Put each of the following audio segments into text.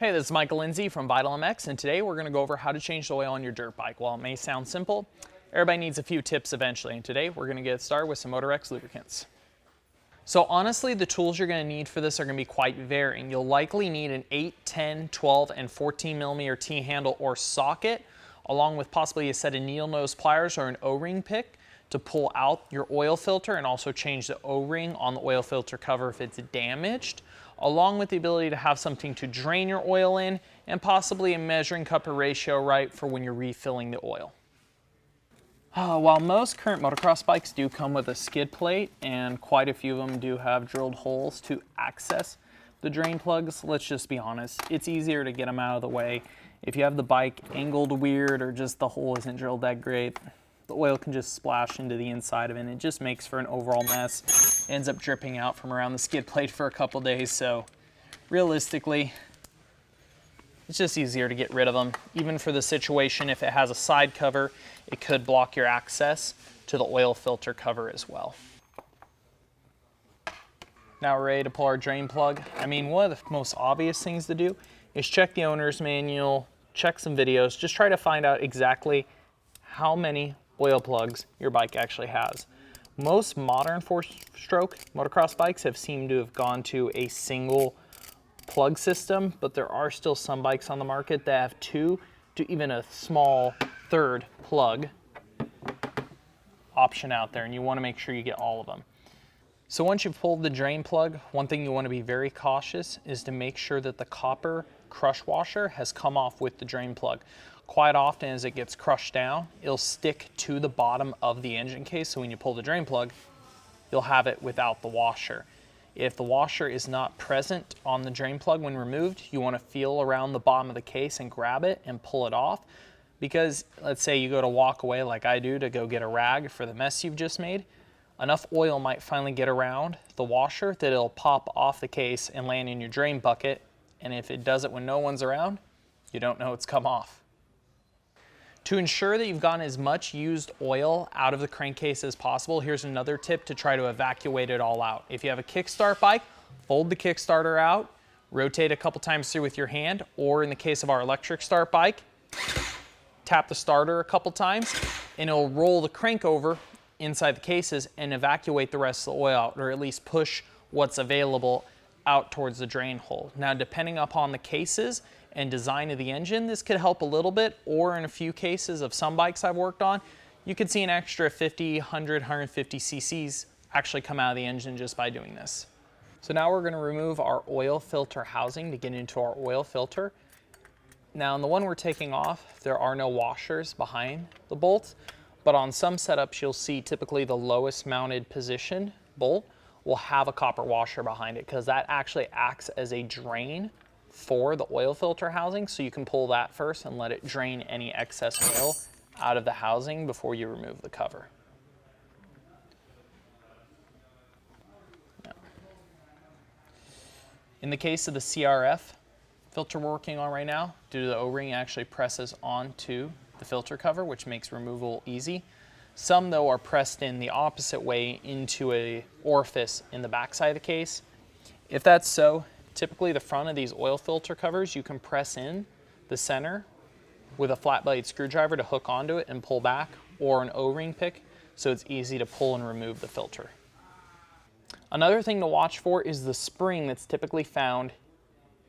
Hey, this is Michael Lindsey from Vital MX, and today we're going to go over how to change the oil on your dirt bike. While it may sound simple, everybody needs a few tips eventually, and today we're going to get started with some Motorex lubricants. So honestly, the tools you're going to need for this are going to be quite varying. You'll likely need an 8, 10, 12, and 14 millimeter T-handle or socket, along with possibly a set of needle nose pliers or an O-ring pick to pull out your oil filter and also change the O-ring on the oil filter cover if it's damaged, along with the ability to have something to drain your oil in and possibly a measuring cup or ratio right for when you're refilling the oil. While most current motocross bikes do come with a skid plate and quite a few of them do have drilled holes to access the drain plugs, let's just be honest, it's easier to get them out of the way. If you have the bike angled weird or just the hole isn't drilled that great, the oil can just splash into the inside of it and it just makes for an overall mess. It ends up dripping out from around the skid plate for a couple days, so realistically, it's just easier to get rid of them. Even for the situation, if it has a side cover, it could block your access to the oil filter cover as well. Now we're ready to pull our drain plug. I mean, one of the most obvious things to do is check the owner's manual, check some videos, just try to find out exactly how many oil plugs your bike actually has. Most modern four-stroke motocross bikes have seemed to have gone to a single plug system, but there are still some bikes on the market that have 2 to even a small third plug option out there, and you want to make sure you get all of them. So once you've pulled the drain plug, one thing you want to be very cautious is to make sure that the copper crush washer has come off with the drain plug. Quite often as it gets crushed down, it'll stick to the bottom of the engine case, so when you pull the drain plug, you'll have it without the washer. If the washer is not present on the drain plug when removed, you want to feel around the bottom of the case and grab it and pull it off, because let's say you go to walk away like I do to go get a rag for the mess you've just made, enough oil might finally get around the washer that it'll pop off the case and land in your drain bucket, and if it does it when no one's around, you don't know it's come off. To ensure that you've gotten as much used oil out of the crankcase as possible, here's another tip to try to evacuate it all out. If you have a kickstart bike, fold the kickstarter out, rotate a couple times through with your hand, or in the case of our electric start bike, tap the starter a couple times, and it'll roll the crank over inside the cases and evacuate the rest of the oil out, or at least push what's available out towards the drain hole. Now, depending upon the cases and design of the engine, this could help a little bit, or in a few cases of some bikes I've worked on, you could see an extra 50, 100, 150 cc's actually come out of the engine just by doing this. So now we're going to remove our oil filter housing to get into our oil filter. Now, in the one we're taking off, there are no washers behind the bolts, but on some setups you'll see typically the lowest mounted position bolt will have a copper washer behind it, because that actually acts as a drain for the oil filter housing, so you can pull that first and let it drain any excess oil out of the housing before you remove the cover. Now, in the case of the CRF filter we're working on right now, due to the O-ring, it actually presses onto the filter cover, which makes removal easy. Some, though, are pressed in the opposite way into an orifice in the backside of the case. If that's so, typically the front of these oil filter covers, you can press in the center with a flat blade screwdriver to hook onto it and pull back, or an O-ring pick, so it's easy to pull and remove the filter. Another thing to watch for is the spring that's typically found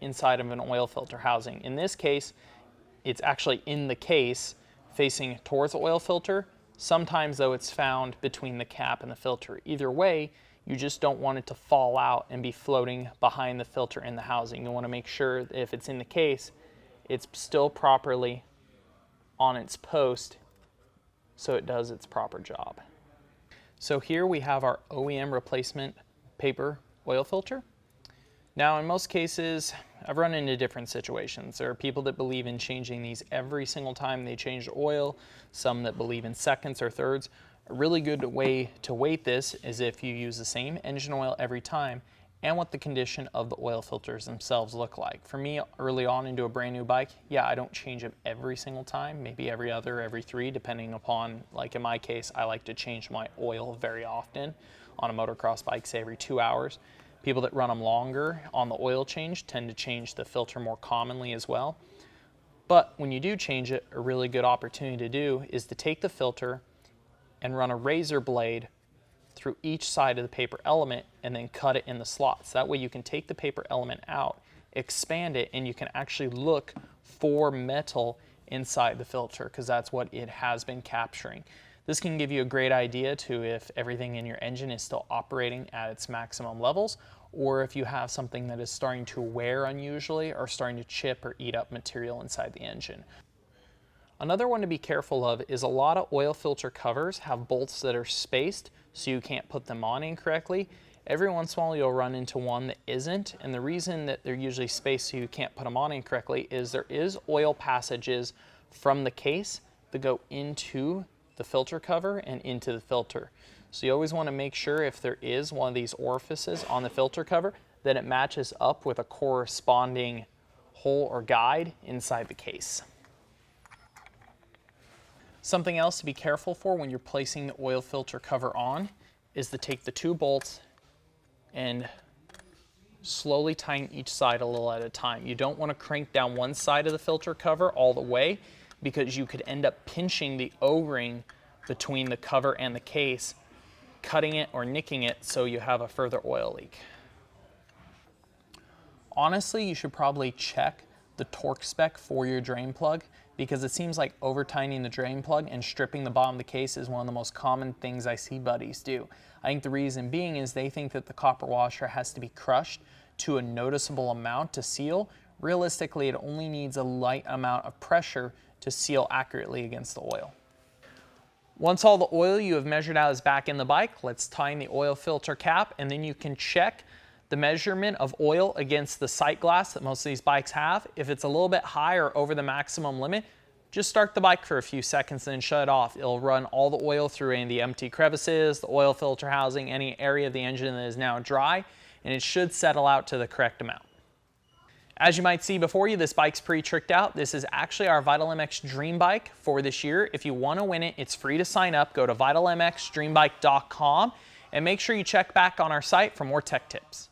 inside of an oil filter housing. In this case, it's actually in the case facing towards the oil filter. Sometimes, though, it's found between the cap and the filter. Either way, you just don't want it to fall out and be floating behind the filter in the housing. You want to make sure that if it's in the case, it's still properly on its post so it does its proper job. So here we have our OEM replacement paper oil filter. Now, in most cases, I've run into different situations. There are people that believe in changing these every single time they change the oil, some that believe in seconds or thirds. A really good way to weight this is if you use the same engine oil every time and what the condition of the oil filters themselves look like. For me, early on into a brand new bike, yeah, I don't change them every single time, maybe every other, every 3, depending upon, like in my case, I like to change my oil very often on a motocross bike, say every 2 hours. People that run them longer on the oil change tend to change the filter more commonly as well. But when you do change it, a really good opportunity to do is to take the filter and run a razor blade through each side of the paper element and then cut it in the slots. That way you can take the paper element out, expand it, and you can actually look for metal inside the filter, because that's what it has been capturing. This can give you a great idea to if everything in your engine is still operating at its maximum levels, or if you have something that is starting to wear unusually or starting to chip or eat up material inside the engine. Another one to be careful of is a lot of oil filter covers have bolts that are spaced so you can't put them on incorrectly. Every once in a while you'll run into one that isn't, and the reason that they're usually spaced so you can't put them on incorrectly is there is oil passages from the case that go into the filter cover and into the filter. So you always want to make sure if there is one of these orifices on the filter cover that it matches up with a corresponding hole or guide inside the case. Something else to be careful for when you're placing the oil filter cover on is to take the two bolts and slowly tighten each side a little at a time. You don't want to crank down one side of the filter cover all the way, because you could end up pinching the O-ring between the cover and the case, cutting it or nicking it so you have a further oil leak. Honestly, you should probably check the torque spec for your drain plug, because it seems like over tightening the drain plug and stripping the bottom of the case is one of the most common things I see buddies do. I think the reason being is they think that the copper washer has to be crushed to a noticeable amount to seal. Realistically, it only needs a light amount of pressure to seal accurately against the oil. Once all the oil you have measured out is back in the bike, let's tighten the oil filter cap, and then you can check the measurement of oil against the sight glass that most of these bikes have. If it's a little bit high or over the maximum limit, just start the bike for a few seconds and then shut it off. It'll run all the oil through any of the empty crevices, the oil filter housing, any area of the engine that is now dry, and it should settle out to the correct amount. As you might see before you, this bike's pretty tricked out. This is actually our Vital MX Dream Bike for this year. If you want to win it, it's free to sign up. Go to vitalmxdreambike.com and make sure you check back on our site for more tech tips.